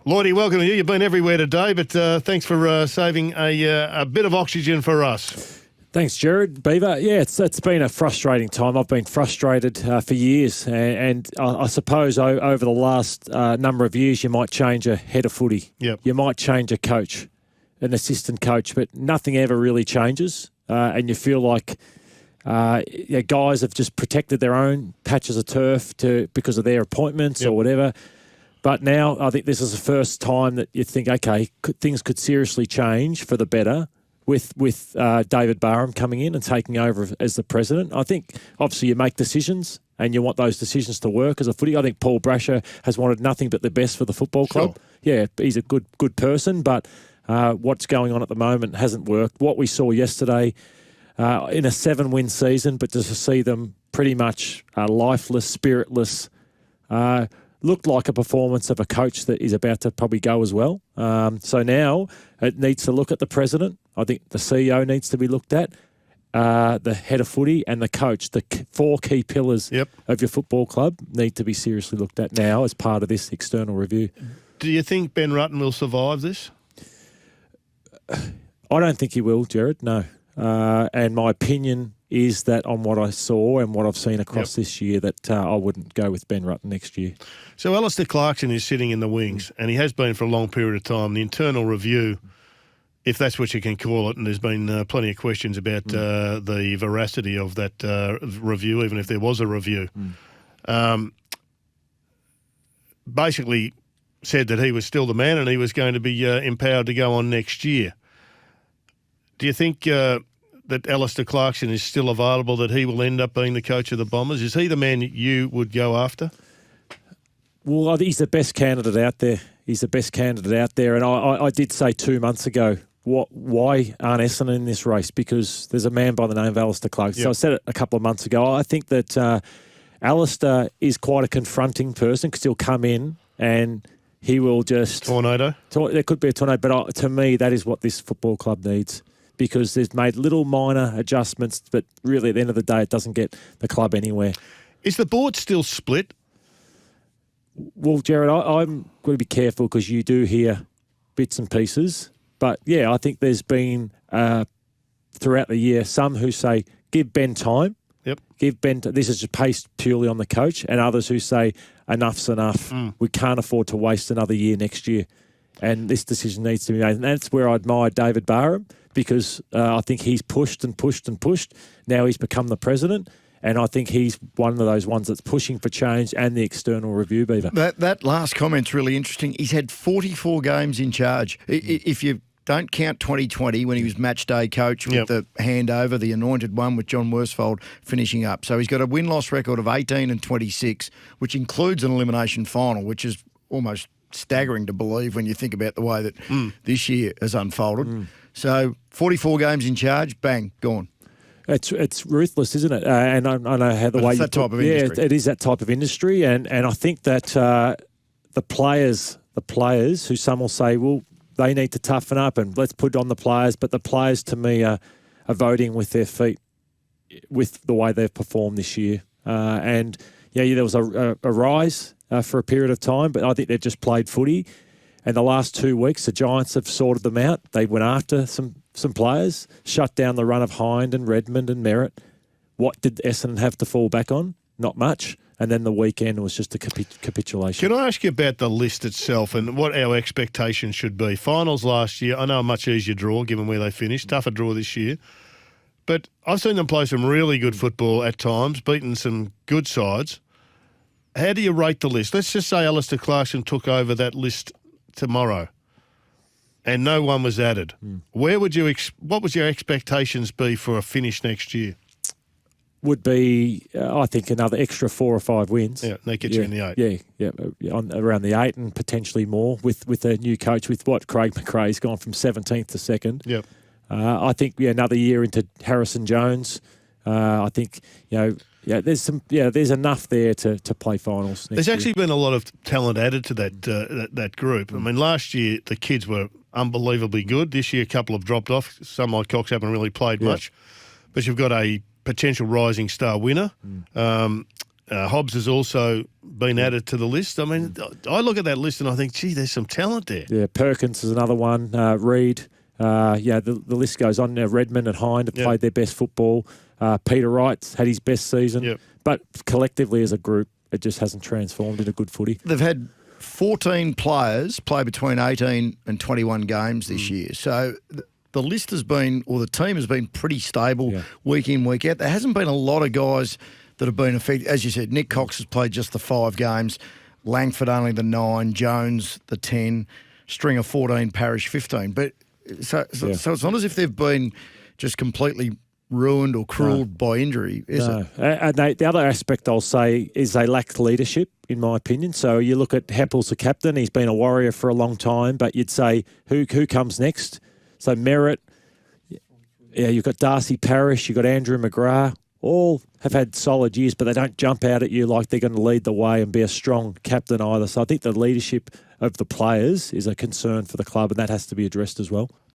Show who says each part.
Speaker 1: Lloydie, welcome to you. You've been everywhere today, but thanks for saving a bit of oxygen for us.
Speaker 2: Thanks, Jared. Beaver. Yeah, it's been a frustrating time. I've been frustrated for years, and I suppose over the last number of years, you might change a head of footy.
Speaker 1: Yep.
Speaker 2: You might change a coach, an assistant coach, but nothing ever really changes, and you feel like guys have just protected their own patches of turf because of their appointments or whatever. But now I think this is the first time that you think, okay, things could seriously change for the better with David Barham coming in and taking over as the president. I think obviously you make decisions and you want those decisions to work as a footy. I think Paul Brasher has wanted nothing but the best for the football club. Sure. Yeah, he's a good person, but what's going on at the moment hasn't worked. What we saw yesterday in a 7-win season, but just to see them pretty much lifeless, spiritless, looked like a performance of a coach that is about to probably go as well. So now it needs to look at the president. I think the CEO needs to be looked at, the head of footy and the coach. The 4 key pillars of your football club need to be seriously looked at now as part of this external review.
Speaker 1: Do you think Ben Rutten will survive this?
Speaker 2: I don't think he will, Jared, no. And my opinion is that on what I saw and what I've seen across this year, that I wouldn't go with Ben Rutten next year.
Speaker 1: So Alistair Clarkson is sitting in the wings, and he has been for a long period of time. The internal review, if that's what you can call it, and there's been plenty of questions about the veracity of that review, even if there was a review, basically said that he was still the man and he was going to be empowered to go on next year. Do you think that Alistair Clarkson is still available, that he will end up being the coach of the Bombers? Is he the man you would go after?
Speaker 2: Well, I think he's the best candidate out there. He's the best candidate out there. And I did say 2 months ago, why aren't Essendon in this race? Because there's a man by the name of Alistair Clarkson. So I said it a couple of months ago. I think that Alistair is quite a confronting person because he'll come in and he will just...
Speaker 1: Tornado?
Speaker 2: There could be a tornado, but to me, that is what this football club needs. Because they've made little minor adjustments, but really at the end of the day, it doesn't get the club anywhere.
Speaker 1: Is the board still split?
Speaker 2: Well, Jared, I'm going to be careful because you do hear bits and pieces. But, yeah, I think there's been, throughout the year, some who say, give Ben time.
Speaker 1: Yep.
Speaker 2: Give Ben this is just based purely on the coach. And others who say, enough's enough. We can't afford to waste another year next year. And this decision needs to be made. And that's where I admire David Barham, because I think he's pushed and pushed and pushed. Now he's become the president, and I think he's one of those ones that's pushing for change and the external review, Beaver.
Speaker 3: That last comment's really interesting. He's had 44 games in charge. If you don't count 2020 when he was match day coach with the handover, the anointed one with John Worsfold finishing up. So he's got a win-loss record of 18 and 26, which includes an elimination final, which is almost staggering to believe when you think about the way that this year has unfolded. So 44 games in charge, bang, gone.
Speaker 2: It's ruthless, isn't it? And I know how the way
Speaker 3: it's that type of industry.
Speaker 2: Yeah, it is that type of industry, and I think that the players who some will say, well, they need to toughen up and let's put on the players, but the players to me are voting with their feet with the way they've performed this year. And there was a rise for a period of time, but I think they've just played footy. And the last 2 weeks, the Giants have sorted them out. They went after some players, shut down the run of Hind and Redmond and Merritt. What did Essendon have to fall back on? Not much. And then the weekend was just a capitulation.
Speaker 1: Can I ask you about the list itself and what our expectations should be? Finals last year, I know a much easier draw given where they finished. Tougher draw this year. But I've seen them play some really good football at times, beaten some good sides. How do you rate the list? Let's just say Alistair Clarkson took over that list tomorrow and no one was added. What would your expectations be for a finish next year?
Speaker 2: Would be, I think, another extra 4 or 5 wins.
Speaker 1: Yeah, they get you in the 8.
Speaker 2: Yeah, around the 8 and potentially more with a new coach, with what Craig McRae's gone from 17th to 2nd.
Speaker 1: Yep.
Speaker 2: I think another year into Harrison Jones. I think there's enough there to play finals.
Speaker 1: There's actually been a lot of talent added to that group. I mean, last year the kids were unbelievably good. This year a couple have dropped off. Some like Cox haven't really played much, but you've got a potential rising star winner. Hobbs has also been added to the list. I mean, I look at that list and I think, gee, there's some talent there.
Speaker 2: Yeah, Perkins is another one. Reed. The list goes on. Redmond and Hind have played their best football. Peter Wright's had his best season.
Speaker 1: Yep.
Speaker 2: But collectively as a group, it just hasn't transformed into good footy.
Speaker 3: They've had 14 players play between 18 and 21 games this year. So the list has been, or the team has been pretty stable week in, week out. There hasn't been a lot of guys that have been affected. As you said, Nick Cox has played just the 5 games, Langford only the 9, Jones the 10, Stringer 14, Parrish 15. But so it's not as if they've been just completely ruined or cruelled by injury, is it?
Speaker 2: And the other aspect I'll say is they lack leadership, in my opinion. So you look at Heppel's the captain. He's been a Warrior for a long time, but you'd say, who comes next? So Merritt, you've got Darcy Parish, you've got Andrew McGrath. All have had solid years, but they don't jump out at you like they're going to lead the way and be a strong captain either. So I think the leadership of the players is a concern for the club, and that has to be addressed as well.